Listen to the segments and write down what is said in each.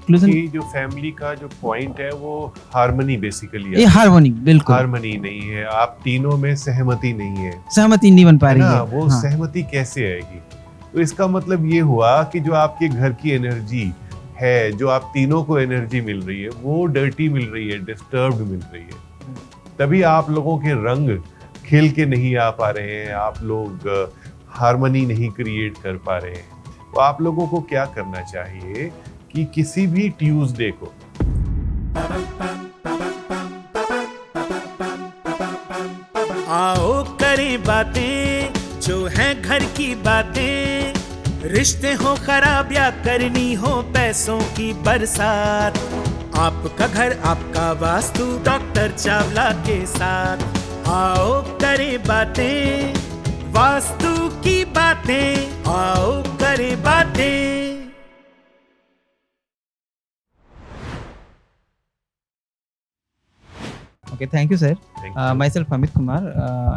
Conclusion, कि जो family का जो पॉइंट है वो हार्मनी बेसिकली ये है। हार्मोनी, बिल्कुल हार्मनी नहीं है, आप तीनों में सहमति नहीं है, सहमति नहीं बन पा है रही ना? है। वो हाँ, सहमति कैसे आएगी? तो इसका मतलब ये हुआ कि जो आपके घर की एनर्जी है, जो आप तीनों को एनर्जी मिल रही है, वो डर्टी मिल रही है, डिस्टर्ब्ड मिल रही है। तभी आप लोगों के रंग खिल के नहीं आ पा रहे हैं, आप लोग हार्मनी नहीं क्रिएट कर पा रहे हैं। तो आप लोगों को क्या करना चाहिए कि किसी भी ट्यूसडे को आओ करें बातें जो हैं घर की बातें, रिश्ते हो खराब या करनी हो पैसों की बरसात, आपका घर आपका वास्तु डॉक्टर चावला के साथ। आओ करें बातें वास्तु की बातें, आओ करें बातें। okay, thank you sir. Thank you. Myself Amit Kumar,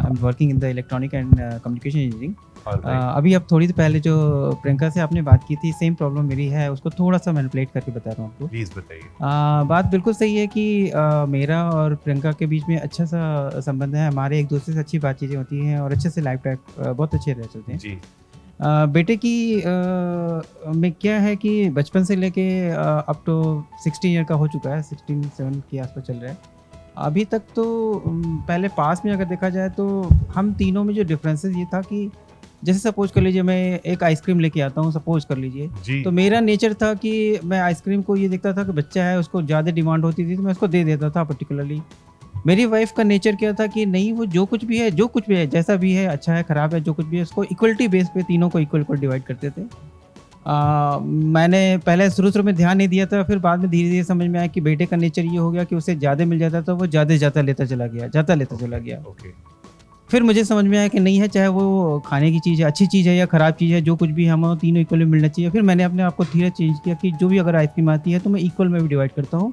I'm working in the electronic and communication engineering. All right. अभी अब थोड़ी देर पहले जो प्रियंका से आपने बात की थी, सेम प्रॉब्लम मेरी है, उसको थोड़ा सा मैनिपुलेट करके बता रहा हूँ आपको। प्लीज बताइए। बात बिल्कुल सही है कि मेरा और प्रियंका के बीच में अच्छा सा संबंध है, हमारे एक दूसरे से अच्छी बातचीतें होती हैं और अच्छे से लाइफ टाइम बहुत अच्छे रह चलते हैं जी। बेटे की में क्या है कि बचपन से लेके अप टू 16 ईयर का हो चुका है, 16-17 के आसपास चल रहा है अभी तक। तो पहले पास में अगर देखा जाए तो हम तीनों में जो डिफरेंसेस ये था कि जैसे सपोज कर लीजिए मैं एक आइसक्रीम लेके आता हूँ, सपोज कर लीजिए, तो मेरा नेचर था कि मैं आइसक्रीम को ये देखता था कि बच्चा है, उसको ज़्यादा डिमांड होती थी तो मैं उसको दे देता था पर्टिकुलरली। मेरी वाइफ का नेचर क्या था कि नहीं, वो जो कुछ भी है जैसा भी है, अच्छा है ख़राब है, जो कुछ भी है उसको इक्वलिटी बेस पे तीनों को इक्वल डिवाइड करते थे। मैंने पहले शुरू में ध्यान नहीं दिया था, फिर बाद में धीरे धीरे समझ में आया कि बेटे का नेचर ये हो गया कि उसे ज़्यादा मिल जाता तो वो ज़्यादा लेता चला गया। ओके। फिर मुझे समझ में आया कि नहीं है, चाहे वो खाने की चीज़ है, अच्छी चीज़ है या ख़राब चीज़ है, जो कुछ भी हम तीनों इक्वल में मिलना चाहिए। फिर मैंने अपने आप को धीरे चेंज किया कि जो भी अगर आइसक्रीम आती है तो मैं इक्वल में भी डिवाइड करता हूँ।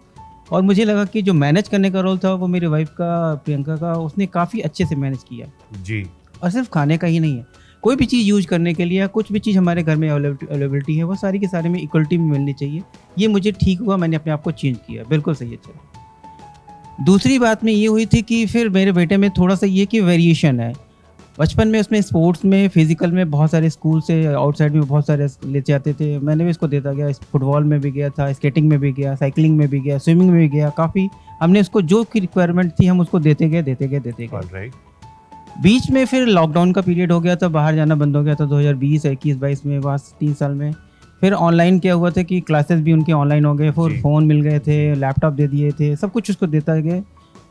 और मुझे लगा कि जो मैनेज करने का रोल था वो मेरी वाइफ का, प्रियंका का, उसने काफ़ी अच्छे से मैनेज किया। जी। और सिर्फ खाने का ही नहीं है, कोई भी चीज़ यूज करने के लिए, कुछ भी चीज़ हमारे घर में अवेलेबिलिटी है, वो सारी के सारे में इक्वलिटी में मिलनी चाहिए। ये मुझे ठीक हुआ, मैंने अपने आप को चेंज किया, बिल्कुल सही है। चलो, दूसरी बात में ये हुई थी कि फिर मेरे बेटे में थोड़ा सा ये कि वेरिएशन है। बचपन में उसमें स्पोर्ट्स में, फिजिकल में बहुत सारे स्कूल से आउटसाइड में बहुत सारे लेते आते थे, मैंने भी इसको देता गया। फुटबॉल में भी गया था, स्केटिंग में भी गया, साइकिलिंग में भी गया, स्विमिंग में भी गया, काफ़ी हमने उसको जो की रिक्वायरमेंट थी हम उसको देते गए। All right. बीच में फिर लॉकडाउन का पीरियड हो गया था, बाहर जाना बंद हो गया था 2020, 21-22 में, बस 3 साल में। फिर ऑनलाइन क्या हुआ था कि क्लासेस भी उनके ऑनलाइन हो गए, फिर फ़ोन मिल गए थे, लैपटॉप दे दिए थे, सब कुछ उसको देता गया।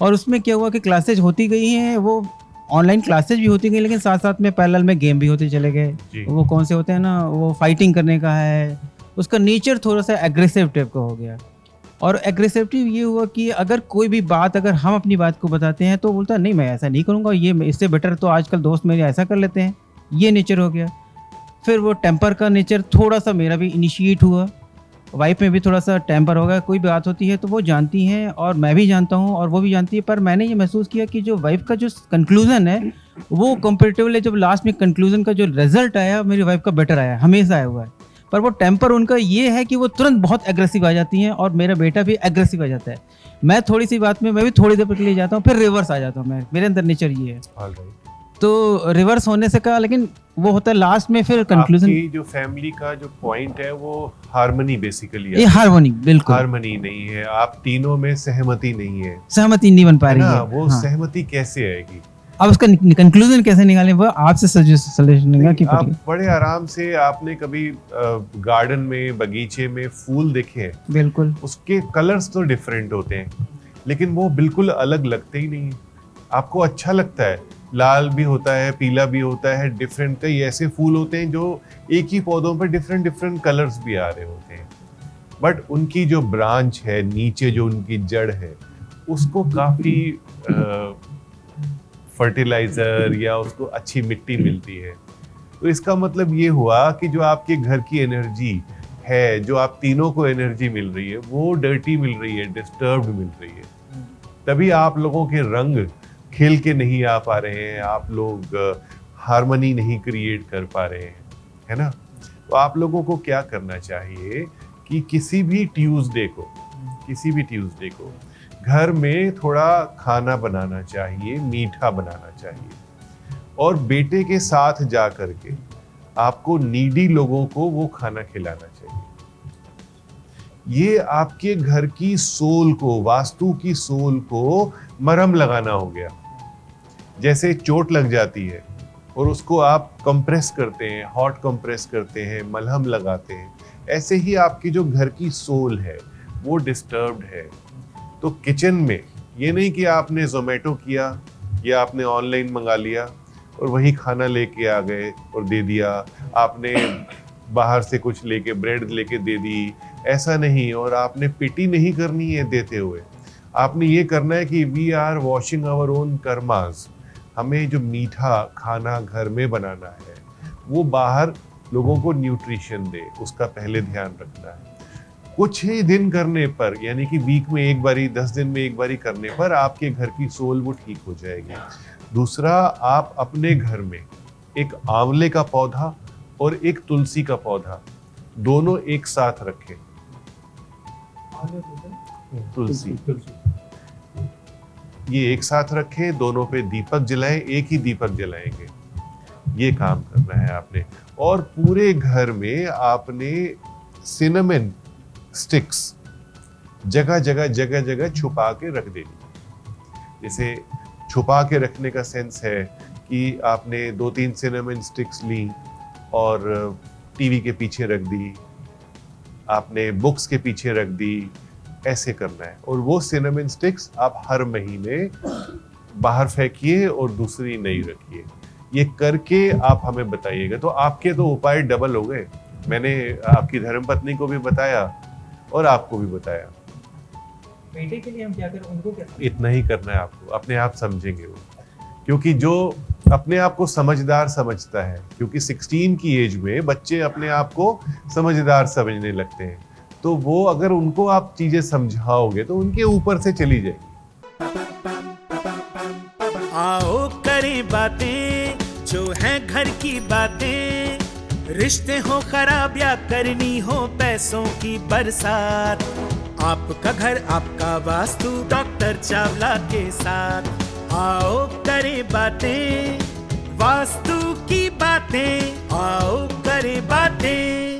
और उसमें क्या हुआ कि क्लासेज होती गई हैं, वो ऑनलाइन क्लासेज भी होती गई, लेकिन साथ साथ में पैरेलल में गेम भी होते चले गए। वो कौन से होते हैं ना, वो फाइटिंग करने का है, उसका नेचर थोड़ा सा एग्रेसिव टाइप का हो गया। और एग्रेसिविटी ये हुआ कि अगर कोई भी बात, अगर हम अपनी बात को बताते हैं तो बोलता नहीं मैं ऐसा नहीं करूँगा, ये इससे बेटर तो आजकल दोस्त मेरे ऐसा कर लेते हैं, ये नेचर हो गया। फिर वो टेम्पर का नेचर थोड़ा सा मेरा भी इनिशिएट हुआ, वाइफ में भी थोड़ा सा टेम्पर हो गया। कोई बात होती है तो वो जानती हैं और मैं भी जानता हूँ और वो भी जानती है, पर मैंने ये महसूस किया कि जो वाइफ का जो कंक्लूजन है वो कंपेरेटिवली जब लास्ट में कंक्लूजन का जो रिजल्ट आया मेरी वाइफ का बेटर आया, हमेशा आया हुआ है। पर वो टेम्पर उनका ये है कि वो तुरंत बहुत एग्रेसिव आ जाती हैं और मेरा बेटा भी एग्रेसिव आ जाता है। मैं थोड़ी सी बात में मैं भी थोड़ी देर के लिए जाता हूँ, फिर रिवर्स आ जाता हूँ मैं, मेरे अंदर नेचर ये है। तो रिवर्स होने से का, लेकिन वो होता है लास्ट में फिर कंक्लूजन। आपकी जो फैमिली का जो पॉइंट है वो हार्मनी बेसिकली है। ये हार्मनी, बिल्कुल हार्मनी नहीं है, आप तीनों में सहमति नहीं है, सहमति नहीं बन पा रही है। वो सहमति कैसे आएगी? अब उसका कंक्लूजन कैसे निकालें, वो आपसे सजेशन कि आप बड़े आराम से, आपने कभी गार्डन में, बगीचे में फूल देखे हैं? बिल्कुल। उसके कलर्स तो डिफरेंट होते हैं, लेकिन वो बिल्कुल अलग लगते ही नहीं। आपको अच्छा लगता है, लाल भी होता है, पीला भी होता है, डिफरेंट। कई ऐसे फूल होते हैं जो एक ही पौधों पर डिफरेंट कलर्स भी आ रहे होते हैं, बट उनकी जो ब्रांच है, नीचे जो उनकी जड़ है, उसको काफी फर्टिलाइजर या उसको अच्छी मिट्टी मिलती है। तो इसका मतलब ये हुआ कि जो आपके घर की एनर्जी है, जो आप तीनों को एनर्जी मिल रही है, वो डर्टी मिल रही है, डिस्टर्ब्ड मिल रही है। तभी आप लोगों के रंग खिल के नहीं आ पा रहे हैं, आप लोग हार्मनी नहीं क्रिएट कर पा रहे हैं, है ना? तो आप लोगों को क्या करना चाहिए कि किसी भी ट्यूसडे को घर में थोड़ा खाना बनाना चाहिए, मीठा बनाना चाहिए, और बेटे के साथ जा करके आपको नीडी लोगों को वो खाना खिलाना चाहिए। ये आपके घर की सोल को, वास्तु की सोल को मरहम लगाना हो गया। जैसे चोट लग जाती है और उसको आप कंप्रेस करते हैं, हॉट कंप्रेस करते हैं, मलहम लगाते हैं, ऐसे ही आपकी जो घर की सोल है वो डिस्टर्ब्ड है। तो किचन में ये नहीं कि आपने जोमेटो किया या आपने ऑनलाइन मंगा लिया और वही खाना लेके आ गए और दे दिया, आपने बाहर से कुछ लेके ब्रेड लेके दे दी, ऐसा नहीं। और आपने पिटी नहीं करनी है देते हुए, आपने ये करना है कि we are washing our own karmas. हमें जो मीठा खाना घर में बनाना है वो बाहर लोगों को न्यूट्रिशन दे, उसका पहले ध्यान रखना है। कुछ ही दिन करने पर, यानी कि वीक में एक बारी, 10 दिन में एक बारी करने पर आपके घर की सोल वो ठीक हो जाएगी। दूसरा, आप अपने घर में एक आंवले का पौधा और एक तुलसी का पौधा दोनों एक साथ रखें। तुलसी ये एक साथ रखें, दोनों पे दीपक जलाएं, एक ही दीपक जलाएंगे। ये काम करना है आपने। और पूरे घर में आपने सिनेमन स्टिक्स जगह जगह छुपा के रख देनी। जैसे छुपा के रखने का सेंस है कि आपने 2-3 सिनेमन स्टिक्स ली और टीवी के पीछे रख दी, आपने बुक्स के पीछे रख दी, ऐसे करना है। और वो सिनेमन स्टिक्स आप हर महीने बाहर फेंकिए और दूसरी नई रखिए। ये करके आप हमें बताइएगा। तो आपके तो उपाय डबल हो गए। मैंने आपकी धर्मपत्नी को भी बताया और आपको भी बताया। बेटे के लिए हम क्या करें, उनको क्या? इतना ही करना है आपको, अपने आप समझेंगे वो। क्योंकि जो अपने आप को समझदार समझता है, क्योंकि 16 की एज में बच्चे अपने आप को समझदार समझने लगते हैं, तो वो अगर उनको आप चीजें समझाओगे तो उनके ऊपर से चली जाएगी। आओ करें बातें जो है घर की बातें, रिश्ते हो खराब या करनी हो पैसों की बरसात, आपका घर आपका वास्तु डॉक्टर चावला के साथ। आओ करें बातें वास्तु की बातें, आओ करें बातें।